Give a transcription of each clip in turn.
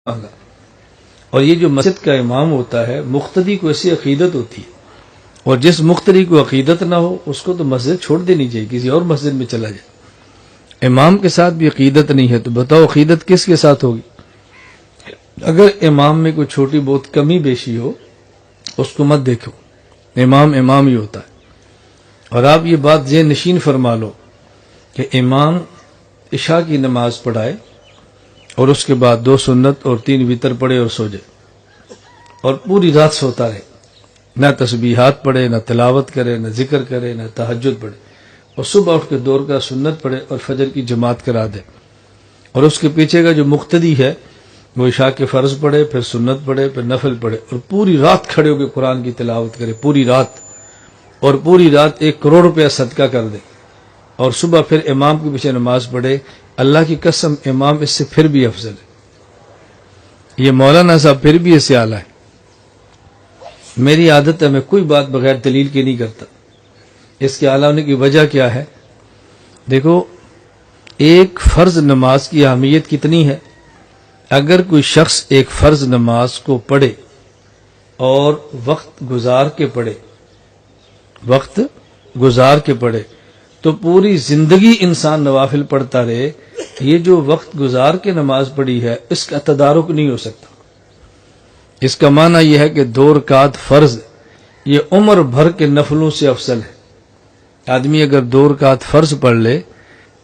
مانگا. اور یہ جو مسجد کا امام ہوتا ہے مقتدی کو ایسی عقیدت ہوتی ہے، اور جس مقتدی کو عقیدت نہ ہو اس کو تو مسجد چھوڑ دینی چاہیے، کسی اور مسجد میں چلا جائے. امام کے ساتھ بھی عقیدت نہیں ہے تو بتاؤ عقیدت کس کے ساتھ ہوگی؟ اگر امام میں کوئی چھوٹی بہت کمی بیشی ہو اس کو مت دیکھو، امام امام ہی ہوتا ہے. اور آپ یہ بات ذہن نشین فرما لو کہ امام عشاء کی نماز پڑھائے اور اس کے بعد 2 سنت اور 3 وتر پڑھے اور سو جائے، اور پوری رات سوتا رہے، نہ تسبیحات پڑھے، نہ تلاوت کرے، نہ ذکر کرے، نہ تہجد پڑھے، اور صبح اٹھ کے 2 رکعت سنت پڑھے اور فجر کی جماعت کرا دے. اور اس کے پیچھے کا جو مقتدی ہے وہ عشاء کے فرض پڑھے، پھر سنت پڑھے، پھر نفل پڑھے، اور پوری رات کھڑے ہو کے قرآن کی تلاوت کرے، پوری رات، اور پوری رات 1 کروڑ روپیہ صدقہ کر دے، اور صبح پھر امام کے پیچھے نماز پڑھے. اللہ کی قسم امام اس سے پھر بھی افضل ہے. یہ مولانا صاحب پھر بھی اس سے اعلیٰ ہے. میری عادت ہے میں کوئی بات بغیر دلیل کے نہیں کرتا. اس کے اعلیٰ ہونے کی وجہ کیا ہے؟ دیکھو، ایک فرض نماز کی اہمیت کتنی ہے. اگر کوئی شخص ایک فرض نماز کو پڑھے اور وقت گزار کے پڑھے تو پوری زندگی انسان نوافل پڑھتا رہے، یہ جو وقت گزار کے نماز پڑھی ہے اس کا تدارک نہیں ہو سکتا. اس کا معنی یہ ہے کہ 2 رکعت فرض یہ عمر بھر کے نفلوں سے افضل ہے. آدمی اگر 2 رکعت فرض پڑھ لے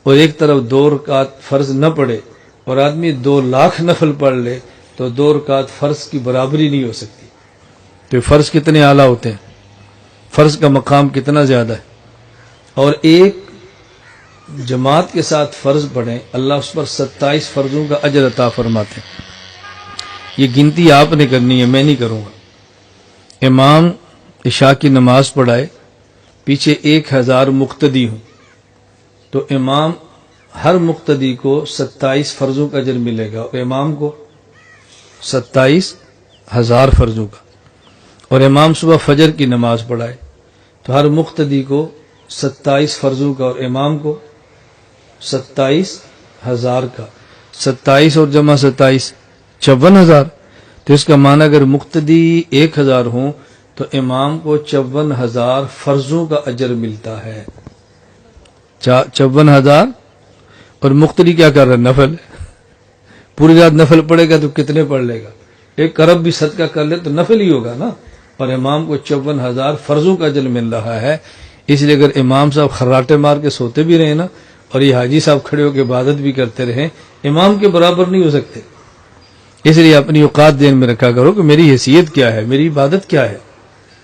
اور ایک طرف 2 رکعت فرض نہ پڑھے اور آدمی 2 لاکھ نفل پڑھ لے تو 2 رکعت فرض کی برابری نہیں ہو سکتی. تو فرض کتنے اعلیٰ ہوتے ہیں، فرض کا مقام کتنا زیادہ ہے. اور ایک جماعت کے ساتھ فرض پڑھیں، اللہ اس پر 27 فرضوں کا اجر عطا فرماتے ہیں. یہ گنتی آپ نے کرنی ہے، میں نہیں کروں گا. امام عشاء کی نماز پڑھائے، پیچھے 1000 مقتدی ہوں تو امام ہر مقتدی کو 27 فرضوں کا اجر ملے گا، اور امام کو 27,000 فرضوں کا. اور امام صبح فجر کی نماز پڑھائے تو ہر مقتدی کو 27 فرضوں کا، اور امام کو 27,000 کا. 27 اور جمع 27 54,000. تو اس کا معنی اگر مقتدی 1000 ہوں تو امام کو 54,000 فرضوں کا اجر ملتا ہے. 54,000. اور مقتدی کیا کر رہا ہے؟ نفل. پوری رات نفل پڑھے گا تو کتنے پڑھ لے گا؟ 1 ارب بھی صدقہ کر لے تو نفل ہی ہوگا نا. اور امام کو 54,000 فرضوں کا اجر مل رہا ہے. اس لیے اگر امام صاحب خراٹے مار کے سوتے بھی رہے نا اور یہ حاجی صاحب کھڑے ہو کے عبادت بھی کرتے رہیں، امام کے برابر نہیں ہو سکتے. اس لیے اپنی اوقات ذہن میں رکھا کرو کہ میری حیثیت کیا ہے، میری عبادت کیا ہے.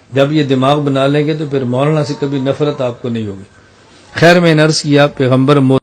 جب یہ دماغ بنا لیں گے تو پھر مولانا سے کبھی نفرت آپ کو نہیں ہوگی. خیر، میں نے عرض کیا پیغمبر